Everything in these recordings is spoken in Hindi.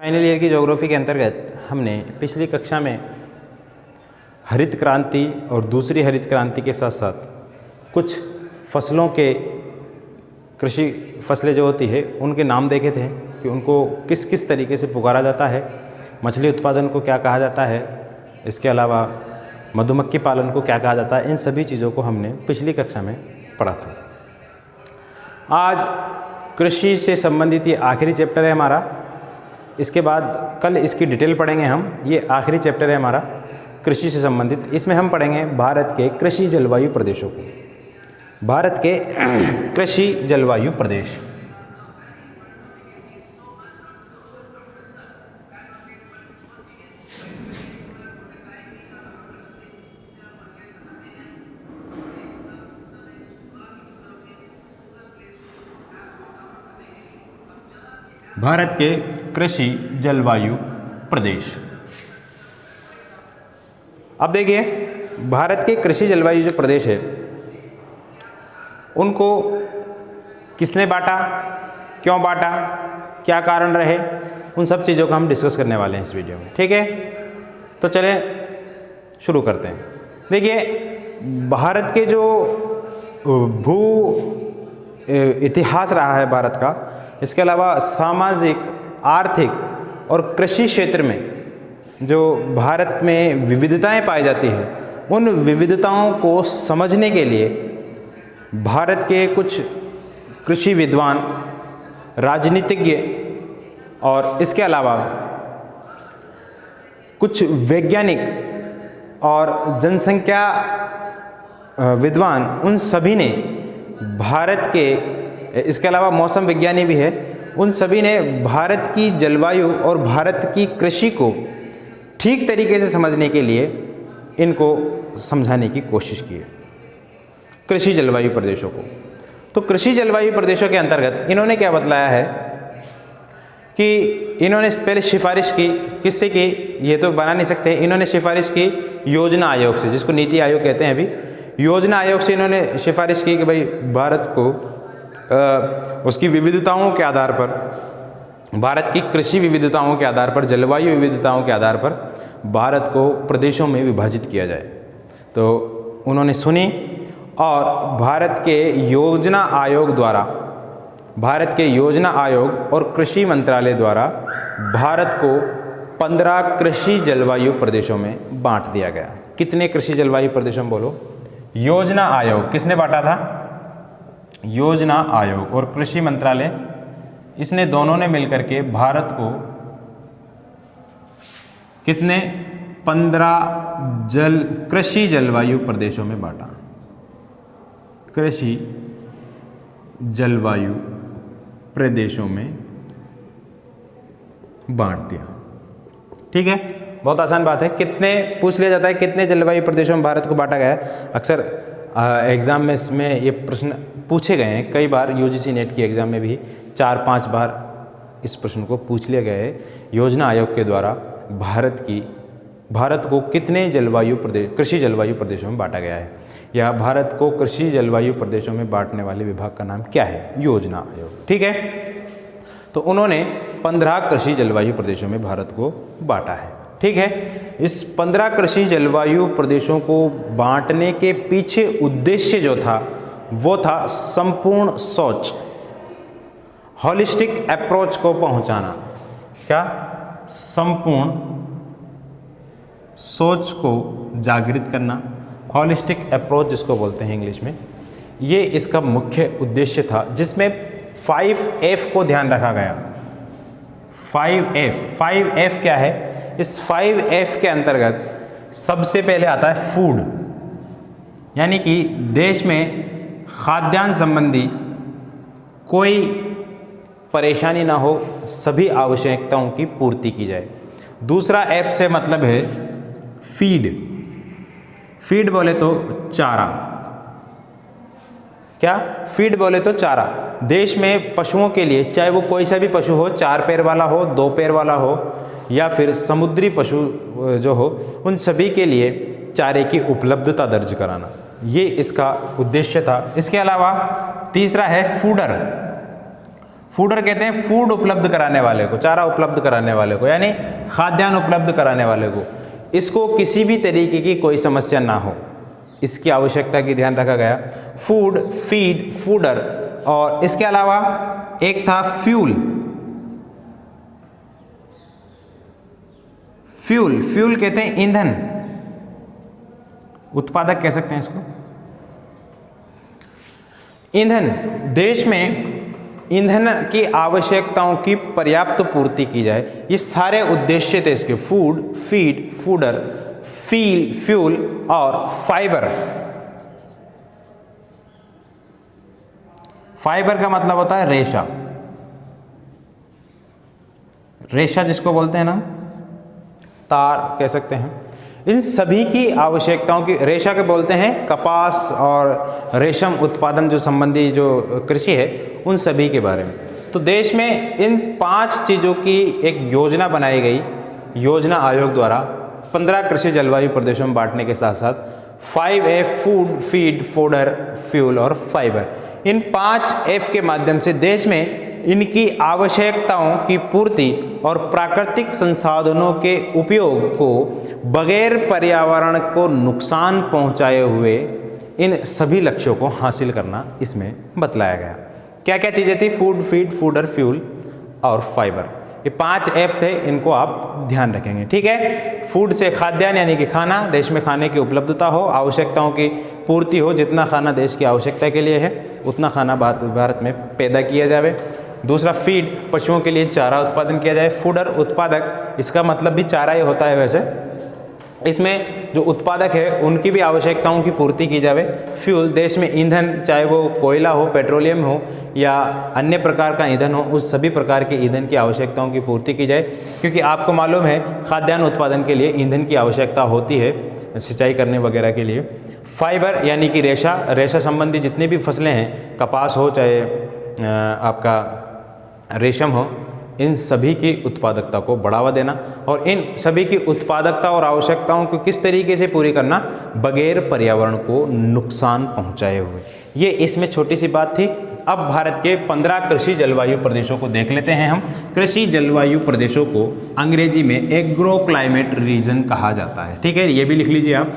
फाइनल ईयर की ज्योग्राफी के अंतर्गत हमने पिछली कक्षा में हरित क्रांति और दूसरी हरित क्रांति के साथ साथ कुछ फसलों के कृषि फसलें जो होती है उनके नाम देखे थे कि उनको किस किस तरीके से पुकारा जाता है, मछली उत्पादन को क्या कहा जाता है, इसके अलावा मधुमक्खी पालन को क्या कहा जाता है। इन सभी चीज़ों को हमने पिछली कक्षा में पढ़ा था। आज कृषि से संबंधित ये आखिरी चैप्टर है हमारा। इसके बाद कल इसकी डिटेल पढ़ेंगे हम। ये आखिरी चैप्टर है हमारा कृषि से संबंधित। इसमें हम पढ़ेंगे भारत के कृषि जलवायु प्रदेशों को, भारत के कृषि जलवायु प्रदेश। भारत के कृषि जलवायु प्रदेश। अब देखिए, भारत के कृषि जलवायु जो प्रदेश है उनको किसने बांटा, क्यों बांटा, क्या कारण रहे, उन सब चीज़ों का हम डिस्कस करने वाले हैं इस वीडियो में। ठीक है, तो चलें शुरू करते हैं। देखिए, भारत के जो भू इतिहास रहा है भारत का, इसके अलावा सामाजिक, आर्थिक और कृषि क्षेत्र में जो भारत में विविधताएं पाई जाती हैं, उन विविधताओं को समझने के लिए भारत के कुछ कृषि विद्वान, राजनीतिज्ञ और इसके अलावा कुछ वैज्ञानिक और जनसंख्या विद्वान, उन सभी ने भारत के, इसके अलावा मौसम विज्ञानी भी है, उन सभी ने भारत की जलवायु और भारत की कृषि को ठीक तरीके से समझने के लिए इनको समझाने की कोशिश की है, कृषि जलवायु प्रदेशों को। तो कृषि जलवायु प्रदेशों के अंतर्गत इन्होंने क्या बतलाया है कि इन्होंने पहले सिफारिश की, किससे की, ये तो बना नहीं सकते, इन्होंने सिफारिश की योजना आयोग से, जिसको नीति आयोग कहते हैं अभी। योजना आयोग से इन्होंने सिफारिश की कि भाई भारत को उसकी विविधताओं के आधार पर, भारत की कृषि विविधताओं के आधार पर, जलवायु विविधताओं के आधार पर भारत को प्रदेशों में विभाजित किया जाए। तो उन्होंने सुनी और भारत के योजना आयोग द्वारा, भारत के योजना आयोग और कृषि मंत्रालय द्वारा भारत को 15 कृषि जलवायु प्रदेशों में बांट दिया गया। कितने कृषि जलवायु प्रदेशों में बोलो? योजना आयोग किसने बांटा था? योजना आयोग और कृषि मंत्रालय, इसने दोनों ने मिलकर के भारत को कितने 15 कृषि जलवायु प्रदेशों में बांटा। कृषि जलवायु प्रदेशों में बांट दिया। ठीक है, बहुत आसान बात है। कितने पूछ लिया जाता है, कितने जलवायु प्रदेशों में भारत को बांटा गया है। अक्सर एग्ज़ाम में इसमें ये प्रश्न पूछे गए हैं कई बार। यूजीसी नेट की एग्ज़ाम में भी 4-5 बार इस प्रश्न को पूछ लिया गया है। योजना आयोग के द्वारा भारत को कितने जलवायु प्रदेश, कृषि जलवायु प्रदेशों में बांटा गया है, या भारत को कृषि जलवायु प्रदेशों में बांटने वाले विभाग का नाम क्या है? योजना आयोग। ठीक है, तो उन्होंने 15 कृषि जलवायु प्रदेशों में भारत को बांटा है। ठीक है, इस 15 कृषि जलवायु प्रदेशों को बांटने के पीछे उद्देश्य जो था वो था संपूर्ण सोच, हॉलिस्टिक अप्रोच को पहुंचाना। क्या? संपूर्ण सोच को जागृत करना, हॉलिस्टिक अप्रोच जिसको बोलते हैं इंग्लिश में, ये इसका मुख्य उद्देश्य था, जिसमें 5F को ध्यान रखा गया। 5F क्या है? इस 5F के अंतर्गत सबसे पहले आता है फूड, यानी कि देश में खाद्यान्न संबंधी कोई परेशानी ना हो, सभी आवश्यकताओं की पूर्ति की जाए। दूसरा F से मतलब है फीड। फीड बोले तो चारा। क्या? फीड बोले तो चारा। देश में पशुओं के लिए, चाहे वो कोई सा भी पशु हो, 4 पैर वाला हो, 2 पैर वाला हो, या फिर समुद्री पशु जो हो, उन सभी के लिए चारे की उपलब्धता दर्ज कराना, ये इसका उद्देश्य था। इसके अलावा तीसरा है फूडर। फूडर कहते हैं फूड उपलब्ध कराने वाले को, चारा उपलब्ध कराने वाले को, यानी खाद्यान्न उपलब्ध कराने वाले को, इसको किसी भी तरीके की कोई समस्या ना हो, इसकी आवश्यकता की ध्यान रखा गया। फूड, फीड, फूडर, और इसके अलावा एक था फ्यूल। फ्यूल, फ्यूल कहते हैं ईंधन, उत्पादक कह सकते हैं इसको। ईंधन, देश में ईंधन की आवश्यकताओं की पर्याप्त पूर्ति की जाए, ये सारे उद्देश्य थे इसके। फूड, फीड, फूडर, फ्यूल और फाइबर। फाइबर का मतलब होता है रेशा, रेशा जिसको बोलते हैं ना, तार कह सकते हैं। इन सभी की आवश्यकताओं की, रेशा के बोलते हैं कपास और रेशम उत्पादन जो संबंधी जो कृषि है, उन सभी के बारे में। तो देश में इन 5 चीज़ों की एक योजना बनाई गई, योजना आयोग द्वारा 15 कृषि जलवायु प्रदेशों में बांटने के साथ साथ 5F, food, feed, fodder, fuel और फाइबर, इन 5F के माध्यम से देश में इनकी आवश्यकताओं की पूर्ति और प्राकृतिक संसाधनों के उपयोग को बगैर पर्यावरण को नुकसान पहुंचाए हुए इन सभी लक्ष्यों को हासिल करना इसमें बतलाया गया। क्या क्या चीज़ें थी? फूड, फीड, फूडर, फ्यूल और फाइबर, ये 5F थे, इनको आप ध्यान रखेंगे, ठीक है। फूड से खाद्यान्न यानी कि खाना, देश में खाने की उपलब्धता हो, आवश्यकताओं की पूर्ति हो, जितना खाना देश की आवश्यकता के लिए है उतना खाना भारत में पैदा किया जाए। दूसरा फीड, पशुओं के लिए चारा उत्पादन किया जाए। फूडर, उत्पादक, इसका मतलब भी चारा ही होता है वैसे, इसमें जो उत्पादक है उनकी भी आवश्यकताओं की पूर्ति की जाए। फ्यूल, देश में ईंधन, चाहे वो कोयला हो, पेट्रोलियम हो या अन्य प्रकार का ईंधन हो, उस सभी प्रकार के ईंधन की आवश्यकताओं की पूर्ति की जाए, क्योंकि आपको मालूम है खाद्यान्न उत्पादन के लिए ईंधन की आवश्यकता होती है, सिंचाई करने वगैरह के लिए। फाइबर यानी कि रेशा, रेशा संबंधी जितनी भी फसलें हैं, कपास हो चाहे आपका रेशम हो, इन सभी की उत्पादकता को बढ़ावा देना और इन सभी की उत्पादकता और आवश्यकताओं को किस तरीके से पूरी करना, बगैर पर्यावरण को नुकसान पहुंचाए हुए। ये इसमें छोटी सी बात थी। अब भारत के 15 कृषि जलवायु प्रदेशों को देख लेते हैं हम। कृषि जलवायु प्रदेशों को अंग्रेजी में एग्रो क्लाइमेट रीजन कहा जाता है, ठीक है, ये भी लिख लीजिए आप,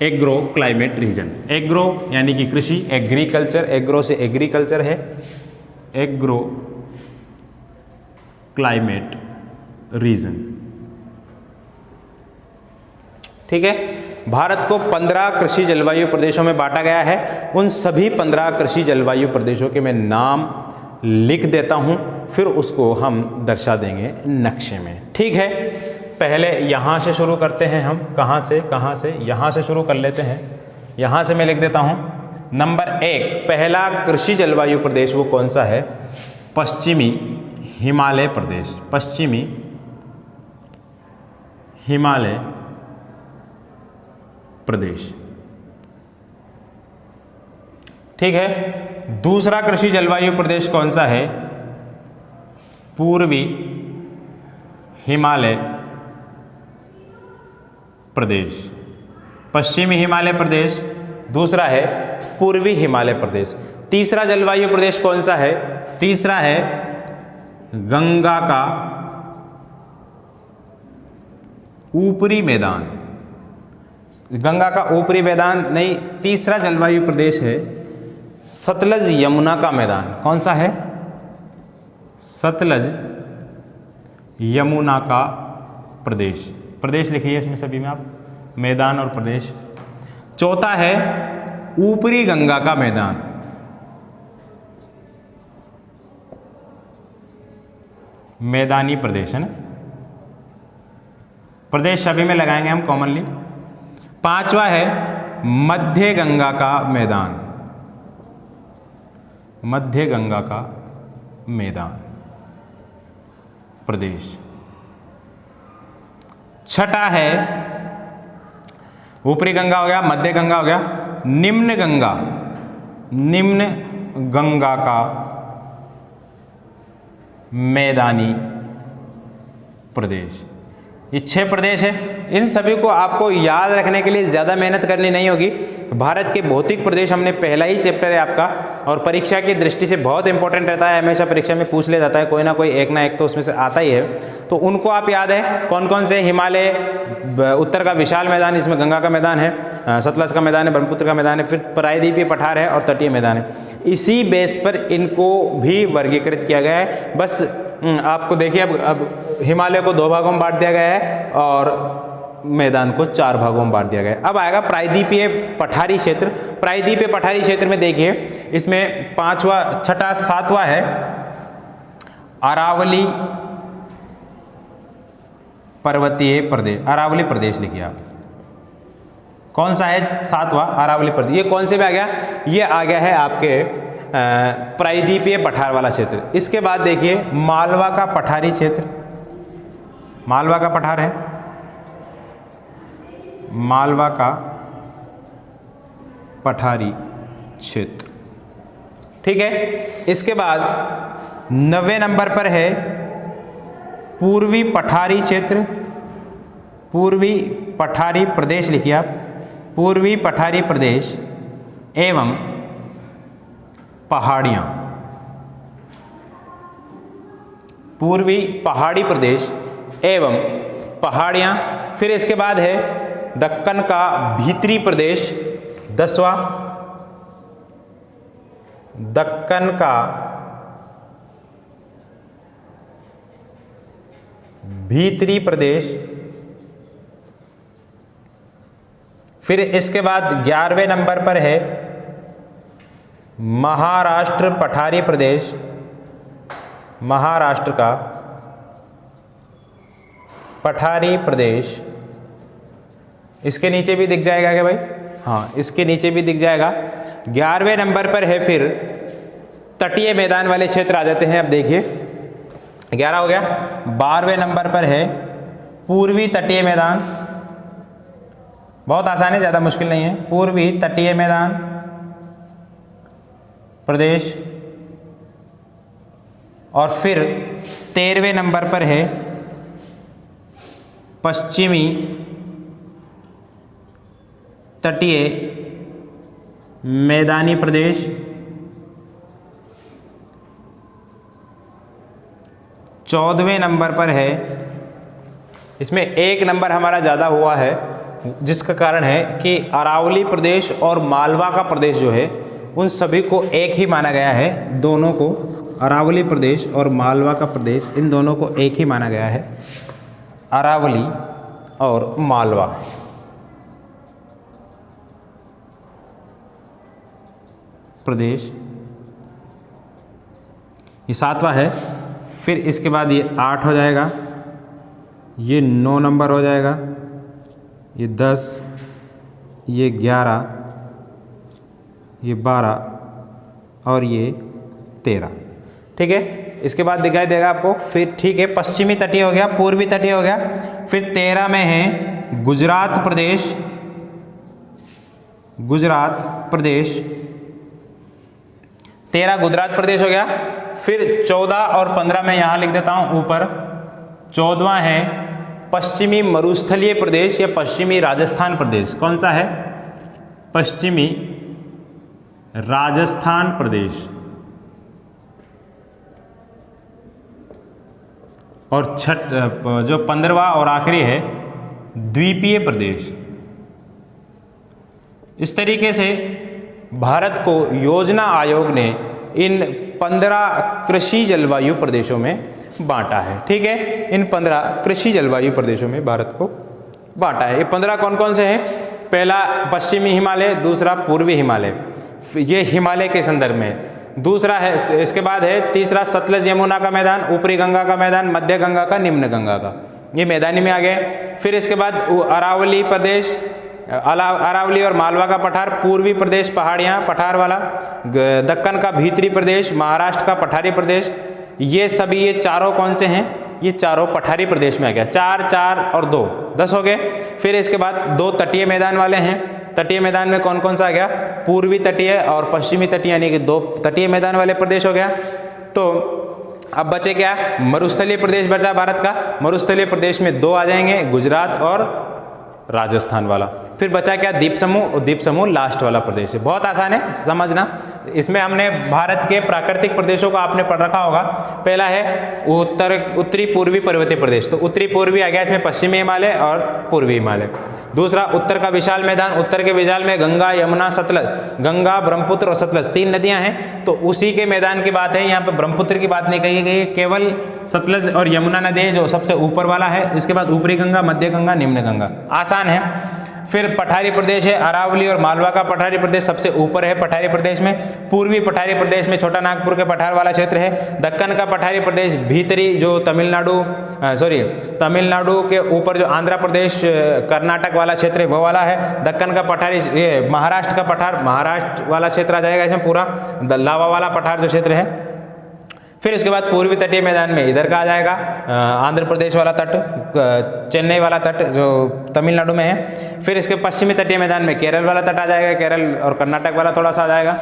एग्रो क्लाइमेट रीजन। एग्रो यानी कि कृषि, एग्रीकल्चर, एग्रो से एग्रीकल्चर है, एग्रो क्लाइमेट रीजन, ठीक है। भारत को 15 कृषि जलवायु प्रदेशों में बांटा गया है। उन सभी 15 कृषि जलवायु प्रदेशों के मैं नाम लिख देता हूं, फिर उसको हम दर्शा देंगे नक्शे में, ठीक है। पहले यहां से शुरू करते हैं हम, कहां से, यहां से शुरू कर लेते हैं। यहां से मैं लिख देता हूं। नंबर 1, पहला कृषि जलवायु प्रदेश वो कौन सा है? पश्चिमी हिमालय प्रदेश, पश्चिमी हिमालय प्रदेश, ठीक है। दूसरा कृषि जलवायु प्रदेश कौन सा है? पूर्वी हिमालय प्रदेश, पश्चिमी हिमालय प्रदेश, दूसरा है पूर्वी हिमालय प्रदेश। तीसरा जलवायु प्रदेश कौन सा है? तीसरा है गंगा का ऊपरी मैदान, गंगा का ऊपरी मैदान नहीं, तीसरा जलवायु प्रदेश है सतलज यमुना का मैदान। कौन सा है? सतलज यमुना का प्रदेश, प्रदेश लिखिए इसमें सभी में आप, मैदान और प्रदेश। चौथा है ऊपरी गंगा का मैदान, मैदानी प्रदेश है ना, प्रदेश सभी में लगाएंगे हम कॉमनली। पांचवा है मध्य गंगा का मैदान, मध्य गंगा का मैदान प्रदेश। छठा है, ऊपरी गंगा हो गया, मध्य गंगा हो गया, निम्न गंगा, निम्न गंगा का मैदानी प्रदेश। ये 6 प्रदेश है। इन सभी को आपको याद रखने के लिए ज़्यादा मेहनत करनी नहीं होगी। भारत के भौतिक प्रदेश हमने पहला ही चैप्टर है आपका, और परीक्षा की दृष्टि से बहुत इंपॉर्टेंट रहता है, हमेशा परीक्षा में पूछ लिया जाता है, कोई ना कोई एक ना एक तो उसमें से आता ही है। तो उनको आप याद है कौन कौन से, हिमालय, उत्तर का विशाल मैदान, इसमें गंगा का मैदान है, सतलज का मैदान है, ब्रह्मपुत्र का मैदान है, फिर प्रायद्वीपीय पठार है और तटीय मैदान है। इसी बेस पर इनको भी वर्गीकृत किया गया है। बस आपको देखिए अब हिमालय को 2 भागों में बांट दिया गया है और मैदान को 4 भागों में बांट दिया गया है। अब आएगा प्रायद्वीपीय पठारी क्षेत्र। प्रायद्वीपीय पठारी क्षेत्र में देखिए इसमें 5वां, 6ठा, 7वां है अरावली पर्वतीय प्रदेश। अरावली प्रदेश लिखिए आप, कौन सा है? 7वां अरावली प्रदेश। ये कौन से में आ गया? ये आ गया है आपके प्रायद्वीपीय पठार वाला क्षेत्र। इसके बाद देखिए मालवा का पठारी क्षेत्र, मालवा का पठार है, मालवा का पठारी क्षेत्र, ठीक है। इसके बाद 9वें नंबर पर है पूर्वी पठारी क्षेत्र, पूर्वी पठारी प्रदेश लिखिए आप, पूर्वी पठारी प्रदेश एवं पहाड़ियाँ, पूर्वी पहाड़ी प्रदेश एवं पहाड़ियाँ। फिर इसके बाद है दक्कन का भीतरी प्रदेश, 10वां, दक्कन का भीतरी प्रदेश। फिर इसके बाद 11वें नंबर पर है महाराष्ट्र पठारी प्रदेश, महाराष्ट्र का पठारी प्रदेश। इसके नीचे भी दिख जाएगा क्या भाई? हाँ, इसके नीचे भी दिख जाएगा। 11वें नंबर पर है फिर तटीय मैदान वाले क्षेत्र आ जाते हैं। अब देखिए 11 हो गया। 12वें नंबर पर है पूर्वी तटीय मैदान, बहुत आसान है, ज़्यादा मुश्किल नहीं है। पूर्वी तटीय मैदान प्रदेश। और फिर 13वें नंबर पर है पश्चिमी तटीय मैदानी प्रदेश। 14वें नंबर पर है, इसमें 1 नंबर हमारा ज़्यादा हुआ है, जिसका कारण है कि अरावली प्रदेश और मालवा का प्रदेश जो है उन सभी को एक ही माना गया है। दोनों को, अरावली प्रदेश और मालवा का प्रदेश, इन दोनों को एक ही माना गया है, अरावली और मालवा। प्रदेश ये 7वां है। फिर इसके बाद ये 8 हो जाएगा, ये 9 नंबर हो जाएगा, ये 10, ये 11, ये 12 और ये 13, ठीक है। इसके बाद दिखाई देगा आपको। फिर ठीक है, पश्चिमी तटीय हो गया, पूर्वी तटीय हो गया। फिर 13 में है गुजरात प्रदेश, गुजरात प्रदेश, 13 गुजरात प्रदेश हो गया। फिर 14 और 15 में यहाँ लिख देता हूँ ऊपर। 14वां है पश्चिमी मरुस्थलीय प्रदेश या पश्चिमी राजस्थान प्रदेश। कौन सा है? पश्चिमी राजस्थान प्रदेश। और जो 15वां और आखिरी है द्वीपीय प्रदेश। इस तरीके से भारत को योजना आयोग ने इन 15 कृषि जलवायु प्रदेशों में बांटा है, ठीक है। इन 15 कृषि जलवायु प्रदेशों में भारत को बांटा है। ये 15 कौन कौन से हैं? पहला पश्चिमी हिमालय, दूसरा पूर्वी हिमालय, ये हिमालय के संदर्भ में। दूसरा है, इसके बाद है तीसरा सतलज यमुना का मैदान, ऊपरी गंगा का मैदान, मध्य गंगा का, निम्न गंगा का, ये मैदानी में आ गए। फिर इसके बाद अरावली प्रदेश, अरावली और मालवा का पठार, पूर्वी प्रदेश पहाड़ियाँ पठार वाला, दक्कन का भीतरी प्रदेश, महाराष्ट्र का पठारी प्रदेश, ये सभी, ये चारों कौन से हैं? ये चारों पठारी प्रदेश में आ गया। 4, 4 और 2, 10 हो गए। फिर इसके बाद 2 तटीय मैदान वाले हैं। तटीय मैदान में कौन कौन सा आ गया? पूर्वी तटीय और पश्चिमी तटीय, यानी कि 2 तटीय मैदान वाले प्रदेश हो गया। तो अब बचे क्या, मरुस्थलीय प्रदेश बचा भारत का। मरुस्थलीय प्रदेश में 2 आ जाएंगे, गुजरात और राजस्थान वाला। फिर बचा क्या, द्वीप समूह, और द्वीप समूह लास्ट वाला प्रदेश है। बहुत आसान है समझना। इसमें हमने भारत के प्राकृतिक प्रदेशों को आपने पढ़ रखा होगा। पहला है उत्तरी पूर्वी पर्वतीय प्रदेश, तो उत्तरी पूर्वी आ गया, इसमें पश्चिमी हिमालय और पूर्वी हिमालय। दूसरा उत्तर का विशाल मैदान, उत्तर के विशाल में गंगा, यमुना, सतलज, गंगा, ब्रह्मपुत्र और सतलज 3 नदियां हैं, तो उसी के मैदान की बात है। यहाँ पे ब्रह्मपुत्र की बात नहीं कही गई, केवल सतलज और यमुना नदी जो सबसे ऊपर वाला है। इसके बाद ऊपरी गंगा, मध्य गंगा, निम्न गंगा, आसान है। फिर पठारी प्रदेश है, अरावली और मालवा का पठारी प्रदेश सबसे ऊपर है पठारी प्रदेश में। पूर्वी पठारी प्रदेश में छोटा नागपुर के पठार वाला क्षेत्र है। दक्कन का पठारी प्रदेश भीतरी जो तमिलनाडु के ऊपर जो आंध्र प्रदेश कर्नाटक वाला क्षेत्र है वो वाला है। दक्कन का पठारी, ये महाराष्ट्र का पठार, महाराष्ट्र वाला क्षेत्र आ जाएगा इसमें पूरा, लावा वाला पठार जो क्षेत्र है। फिर उसके बाद पूर्वी तटीय मैदान में इधर का आ जाएगा आंध्र प्रदेश वाला तट, चेन्नई वाला तट जो तमिलनाडु में है। फिर इसके पश्चिमी तटीय मैदान में केरल वाला तट आ जाएगा, केरल और कर्नाटक वाला थोड़ा सा आ जाएगा।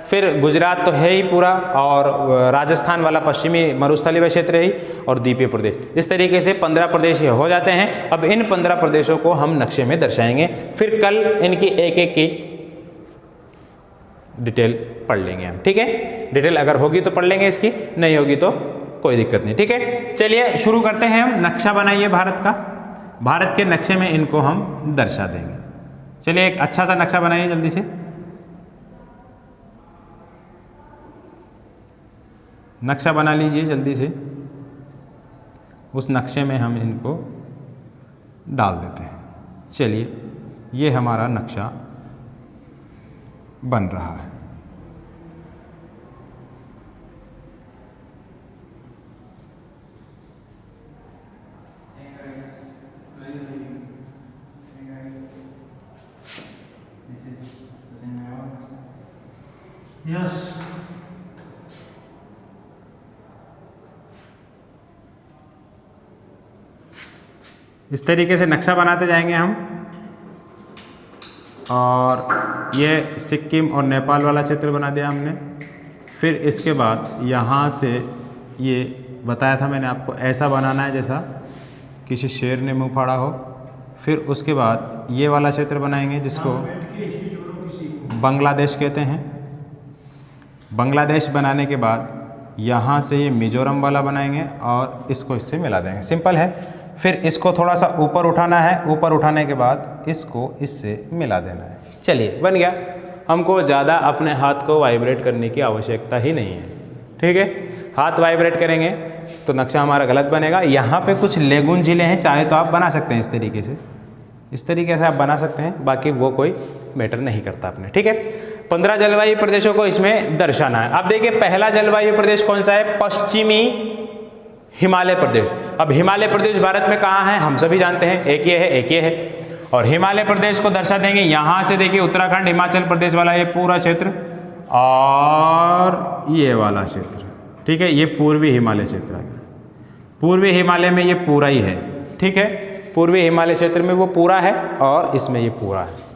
फिर गुजरात तो है ही पूरा, और राजस्थान वाला पश्चिमी मरुस्थलीय क्षेत्र है ही, और द्वीपीय प्रदेश। इस तरीके से 15 प्रदेश हो जाते हैं। अब इन 15 प्रदेशों को हम नक्शे में दर्शाएंगे, फिर कल इनकी एक की डिटेल पढ़ लेंगे हम, ठीक है। डिटेल अगर होगी तो पढ़ लेंगे, इसकी नहीं होगी तो कोई दिक्कत नहीं, ठीक है। चलिए शुरू करते हैं हम। नक्शा बनाइए भारत का, भारत के नक्शे में इनको हम दर्शा देंगे। चलिए एक अच्छा सा नक्शा बनाइए जल्दी से। नक्शा बना लीजिए जल्दी से। उस नक्शे में हम इनको डाल देते हैं। चलिए ये हमारा नक्शा बन रहा है। Yes. इस तरीके से नक्शा बनाते जाएंगे हम। और ये सिक्किम और नेपाल वाला क्षेत्र बना दिया हमने। फिर इसके बाद यहाँ से ये बताया था मैंने आपको, ऐसा बनाना है जैसा किसी शेर ने मुँह फाड़ा हो। फिर उसके बाद ये वाला क्षेत्र बनाएंगे जिसको बांग्लादेश कहते हैं। बांग्लादेश बनाने के बाद यहाँ से ये मिजोरम वाला बनाएंगे और इसको इससे मिला देंगे, सिंपल है। फिर इसको थोड़ा सा ऊपर उठाना है, ऊपर उठाने के बाद इसको इससे मिला देना है। चलिए बन गया। हमको ज़्यादा अपने हाथ को वाइब्रेट करने की आवश्यकता ही नहीं है, ठीक है। हाथ वाइब्रेट करेंगे तो नक्शा हमारा गलत बनेगा। यहाँ पे कुछ लेगुन जिले हैं, चाहे तो आप बना सकते हैं इस तरीके से, इस तरीके से आप बना सकते हैं, बाकी वो कोई मैटर नहीं करता अपने, ठीक है। 15 जलवायु प्रदेशों को इसमें दर्शाना है। अब देखिए पहला जलवायु प्रदेश कौन सा है, पश्चिमी हिमालय प्रदेश। अब हिमालय प्रदेश भारत में कहाँ है हम सभी जानते हैं, एक ये है, एक ये है। और हिमालय प्रदेश को दर्शा देंगे यहाँ से, देखिए उत्तराखंड हिमाचल प्रदेश वाला ये पूरा क्षेत्र और ये वाला क्षेत्र, ठीक है। ये पूर्वी हिमालय क्षेत्र आ गया। पूर्वी हिमालय में ये पूरा ही है, ठीक है। पूर्वी हिमालय क्षेत्र में वो पूरा है और इसमें ये पूरा है।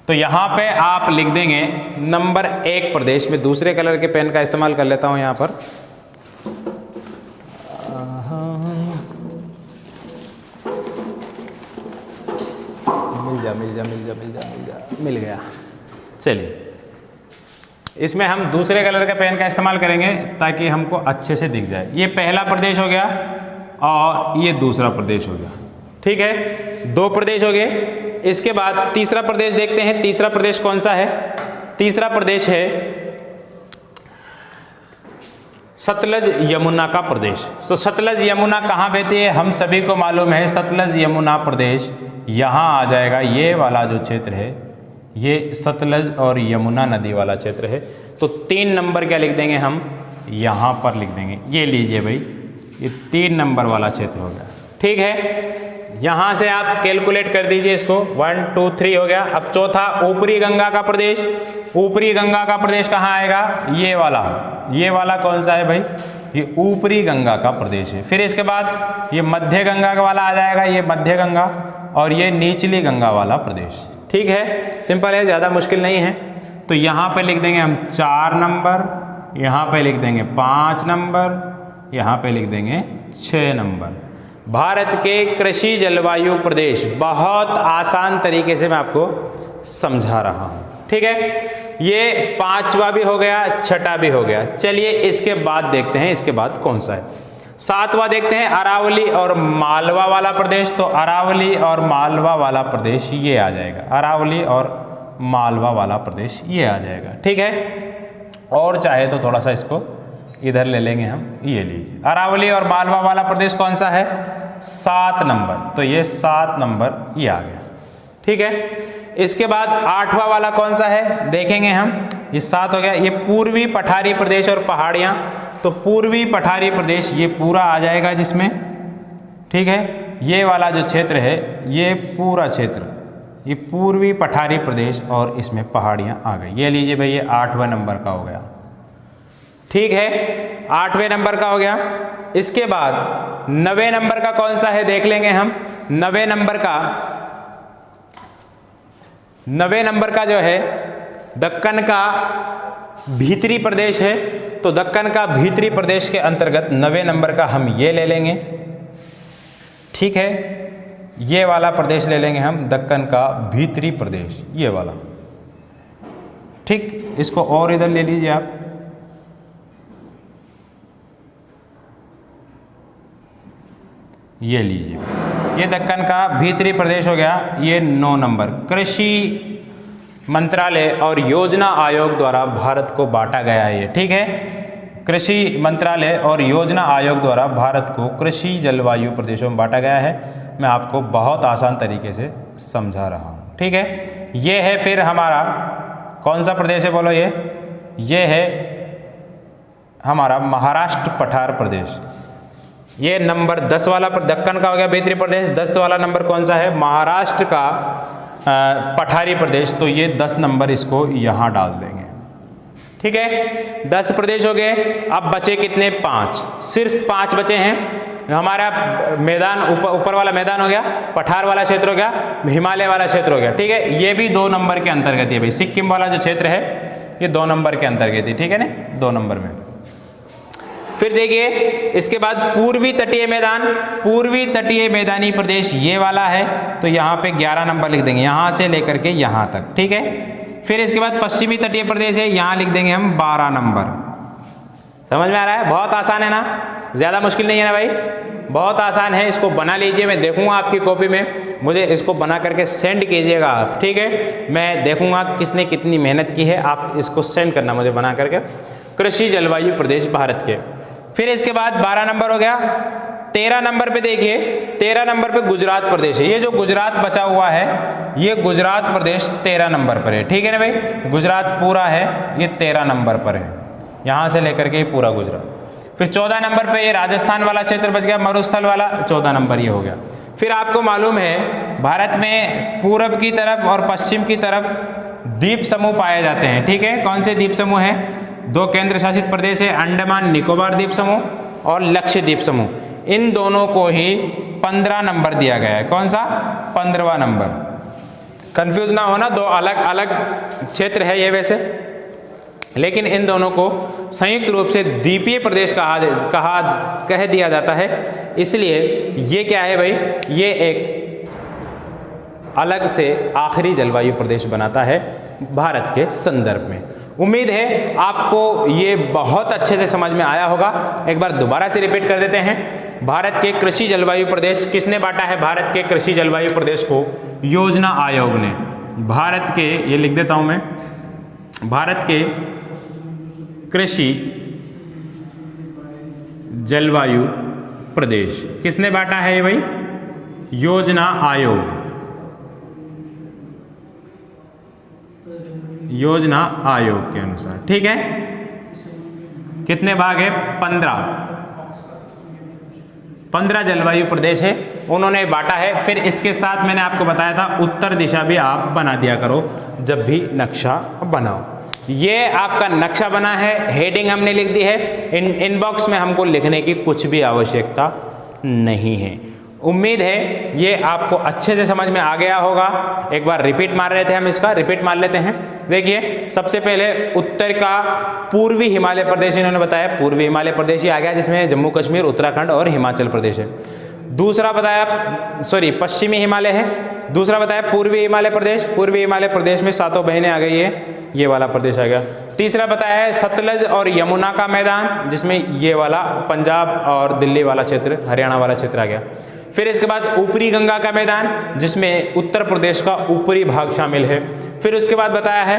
तो यहाँ पे आप लिख देंगे नंबर 1 प्रदेश में। दूसरे कलर के पेन का इस्तेमाल कर लेता हूँ यहाँ पर। मिल गया। चलिए इसमें हम दूसरे कलर के पेन का इस्तेमाल करेंगे ताकि हमको अच्छे से दिख जाए। ये पहला प्रदेश हो गया और ये दूसरा प्रदेश हो गया, ठीक है। 2 प्रदेश हो गए। इसके बाद तीसरा प्रदेश देखते हैं। तीसरा प्रदेश कौन सा है, तीसरा प्रदेश है सतलज यमुना का प्रदेश। तो सतलज यमुना कहाँ बहती है हम सभी को मालूम है। सतलज यमुना प्रदेश यहाँ आ जाएगा। ये वाला जो क्षेत्र है ये सतलज और यमुना नदी वाला क्षेत्र है। तो 3 नंबर क्या लिख देंगे हम, यहाँ पर लिख देंगे। ये लीजिए भाई, ये 3 नंबर वाला क्षेत्र हो गया, ठीक है। यहाँ से आप कैलकुलेट कर दीजिए इसको, 1 2 3 हो गया। अब चौथा ऊपरी गंगा का प्रदेश। ऊपरी गंगा का प्रदेश कहाँ आएगा, ये वाला कौन सा है भाई, ये ऊपरी गंगा का प्रदेश है। फिर इसके बाद ये मध्य गंगा का वाला आ जाएगा, ये मध्य गंगा, और ये निचली गंगा वाला प्रदेश, ठीक है। सिंपल है, ज़्यादा मुश्किल नहीं है। तो यहाँ पे लिख देंगे हम 4 नंबर, यहाँ पे लिख देंगे 5 नंबर, यहाँ पे लिख देंगे 6 नंबर। भारत के कृषि जलवायु प्रदेश, बहुत आसान तरीके से मैं आपको समझा रहा हूँ, ठीक है। ये 5वां भी हो गया, 6ठा भी हो गया। चलिए इसके बाद देखते हैं, इसके बाद कौन सा है। 7वां देखते हैं, अरावली और मालवा वाला प्रदेश। तो अरावली और मालवा वाला प्रदेश ये आ जाएगा, अरावली और मालवा वाला प्रदेश ये आ जाएगा, ठीक है। और चाहे तो थोड़ा सा इसको इधर ले लेंगे हम, ये लीजिए, अरावली और मालवा वाला प्रदेश कौन सा है, 7 नंबर। तो ये 7 नंबर ये आ गया, ठीक है। इसके बाद 8वां वाला कौन सा है देखेंगे हम, ये 7 हो गया। ये पूर्वी पठारी प्रदेश और पहाड़ियाँ, तो पूर्वी पठारी प्रदेश ये पूरा आ जाएगा जिसमें, ठीक है। ये वाला जो क्षेत्र है, ये पूरा क्षेत्र, ये पूर्वी पठारी प्रदेश और इसमें पहाड़ियाँ आ गई। ये लीजिए भाई, ये 8वें नंबर का हो गया, ठीक है। 8वें नंबर का हो गया। इसके बाद 9वें नंबर का कौन सा है देख लेंगे हम। 9वें नंबर का जो है दक्कन का भीतरी प्रदेश है, तो दक्कन का भीतरी प्रदेश के अंतर्गत 9वें नंबर का हम ये ले लेंगे, ठीक है। ये वाला प्रदेश ले लेंगे हम, दक्कन का भीतरी प्रदेश, ये वाला, ठीक। इसको और इधर ले लीजिए आप, ये लीजिए, ये दक्कन का भीतरी प्रदेश हो गया। ये 9 नंबर कृषि मंत्रालय और योजना आयोग द्वारा भारत को बांटा गया है ये, ठीक है। कृषि मंत्रालय और योजना आयोग द्वारा भारत को कृषि जलवायु प्रदेशों में बांटा गया है। मैं आपको बहुत आसान तरीके से समझा रहा हूँ, ठीक है। ये है फिर हमारा कौन सा प्रदेश है बोलो, ये है हमारा महाराष्ट्र पठार प्रदेश। ये नंबर 10 वाला दक्कन का हो गया भीतरी प्रदेश। 10 वाला नंबर कौन सा है, महाराष्ट्र का पठारी प्रदेश। तो ये 10 नंबर इसको यहाँ डाल देंगे, ठीक है। 10 प्रदेश हो गए। अब बचे कितने, 5, सिर्फ 5 बचे हैं। हमारा मैदान ऊपर वाला मैदान हो गया, पठार वाला क्षेत्र हो गया, हिमालय वाला क्षेत्र हो गया, ठीक है। ये भी 2 नंबर के अंतर्गत है भाई। सिक्किम वाला जो क्षेत्र है ये 2 नंबर के अंतर्गत है, ठीक है ना, 2 नंबर में। फिर देखिए इसके बाद पूर्वी तटीय मैदान, पूर्वी तटीय मैदानी प्रदेश ये वाला है, तो यहाँ पे 11 नंबर लिख देंगे, यहाँ से लेकर के यहाँ तक, ठीक है। फिर इसके बाद पश्चिमी तटीय प्रदेश है, यहाँ लिख देंगे हम 12 नंबर। समझ में आ रहा है, बहुत आसान है ना, ज़्यादा मुश्किल नहीं है ना भाई, बहुत आसान है। इसको बना लीजिए, मैं देखूंगा आपकी कॉपी में, मुझे इसको बना करके सेंड कीजिएगा आप, ठीक है। मैं देखूंगा किसने कितनी मेहनत की है, आप इसको सेंड करना मुझे बना करके, कृषि जलवायु प्रदेश भारत के। फिर इसके बाद 12 नंबर हो गया। 13 नंबर पे देखिए, 13 नंबर पे गुजरात प्रदेश है। ये जो गुजरात बचा हुआ है, ये गुजरात प्रदेश 13 नंबर पर है, ठीक है ना भाई। गुजरात पूरा है, ये 13 नंबर पर है, यहाँ से लेकर के पूरा गुजरात। फिर 14 नंबर पे ये राजस्थान वाला क्षेत्र बच गया, मरुस्थल वाला, 14 नंबर ये हो गया। फिर आपको मालूम है भारत में पूरब की तरफ और पश्चिम की तरफ द्वीप समूह पाए जाते हैं, ठीक है। कौन से द्वीप समूह हैं, 2 केंद्र शासित प्रदेश है, अंडमान निकोबार द्वीप समूह और लक्षद्वीप समूह। इन दोनों को ही 15 नंबर दिया गया है। कौन सा, 15वां नंबर। कंफ्यूज ना होना, 2 अलग अलग क्षेत्र है ये वैसे, लेकिन इन दोनों को संयुक्त रूप से द्वीपीय प्रदेश कह दिया जाता है। इसलिए ये क्या है भाई, ये एक अलग से आखिरी जलवायु प्रदेश बनाता है भारत के संदर्भ में। उम्मीद है आपको ये बहुत अच्छे से समझ में आया होगा। एक बार दोबारा से रिपीट कर देते हैं। भारत के कृषि जलवायु प्रदेश किसने बांटा है, भारत के कृषि जलवायु प्रदेश को योजना आयोग ने। भारत के, ये लिख देता हूं मैं, भारत के कृषि जलवायु प्रदेश किसने बांटा है ये भाई, योजना आयोग, योजना आयोग के अनुसार, ठीक है। कितने भाग है, 15 जलवायु प्रदेश है, उन्होंने बांटा है। फिर इसके साथ मैंने आपको बताया था उत्तर दिशा भी आप बना दिया करो जब भी नक्शा बनाओ। ये आपका नक्शा बना है, हेडिंग हमने लिख दी है। इनबॉक्स में हमको लिखने की कुछ भी आवश्यकता नहीं है। उम्मीद है ये आपको अच्छे से समझ में आ गया होगा। एक बार रिपीट मार रहे थे हम, इसका रिपीट मार लेते हैं। देखिए, सबसे पहले उत्तर का पूर्वी हिमालय प्रदेश इन्होंने बताया, पूर्वी हिमालय प्रदेश ही आ गया, जिसमें जम्मू कश्मीर, उत्तराखंड और हिमाचल प्रदेश है। दूसरा बताया, पश्चिमी हिमालय है। दूसरा बताया पूर्वी हिमालय प्रदेश, पूर्वी हिमालय प्रदेश में सातों बहनें आ गई है, ये वाला प्रदेश आ गया। तीसरा बताया है सतलज और यमुना का मैदान, जिसमें ये वाला पंजाब और दिल्ली वाला क्षेत्र, हरियाणा वाला क्षेत्र आ गया। फिर इसके बाद ऊपरी गंगा का मैदान, जिसमें उत्तर प्रदेश का ऊपरी भाग शामिल है। फिर उसके बाद बताया है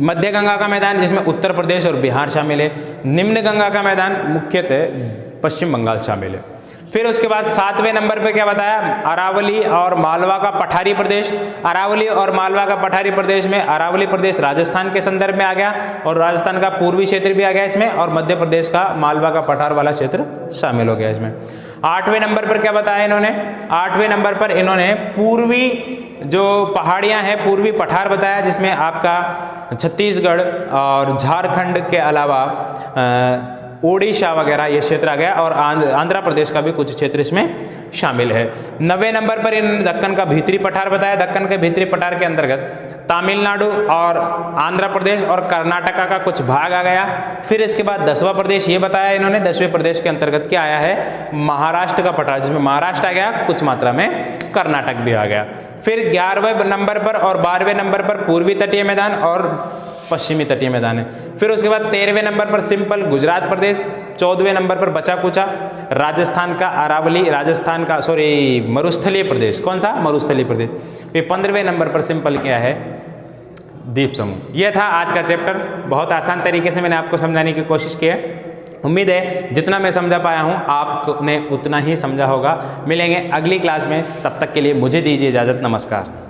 मध्य गंगा का मैदान, जिसमें उत्तर प्रदेश और बिहार शामिल है। निम्न गंगा का मैदान मुख्यतः पश्चिम बंगाल शामिल है। फिर उसके बाद 7वें नंबर पे क्या बताया, अरावली और मालवा का पठारी प्रदेश। अरावली और मालवा का पठारी प्रदेश में अरावली प्रदेश राजस्थान के संदर्भ में आ गया और राजस्थान का पूर्वी क्षेत्र भी आ गया इसमें, और मध्य प्रदेश का मालवा का पठार वाला क्षेत्र शामिल हो गया इसमें। 8वें नंबर पर क्या बताया इन्होंने, 8वें नंबर पर इन्होंने पूर्वी जो पहाड़ियां हैं, पूर्वी पठार बताया, जिसमें आपका छत्तीसगढ़ और झारखंड के अलावा ओडिशा वगैरह ये क्षेत्र आ गया, और आंध्र प्रदेश का भी कुछ क्षेत्र इसमें शामिल है। 9वें नंबर पर इन्होंने दक्कन का भीतरी पठार बताया। दक्कन के भीतरी पठार के अंतर्गत तमिलनाडु और आंध्र प्रदेश और कर्नाटका का कुछ भाग आ गया। फिर इसके बाद 10वां प्रदेश ये बताया इन्होंने, 10वें प्रदेश के अंतर्गत क्या आया है, महाराष्ट्र का पठार, जिसमें महाराष्ट्र आ गया, कुछ मात्रा में कर्नाटक भी आ गया। फिर 11वें नंबर पर और 12वें नंबर पर पूर्वी तटीय मैदान और पश्चिमी तटीय मैदान है। फिर उसके बाद 13वें नंबर पर सिंपल गुजरात प्रदेश, 14वें नंबर पर बचा कुचा राजस्थान का अरावली, राजस्थान का मरुस्थलीय प्रदेश, कौन सा, मरुस्थलीय प्रदेश। फिर 15वें नंबर पर सिंपल क्या है, द्वीप समूह। यह था आज का चैप्टर। बहुत आसान तरीके से मैंने आपको समझाने की कोशिश की है। उम्मीद है जितना मैं समझा पाया हूँ आपने उतना ही समझा होगा। मिलेंगे अगली क्लास में, तब तक के लिए मुझे दीजिए इजाज़त। नमस्कार।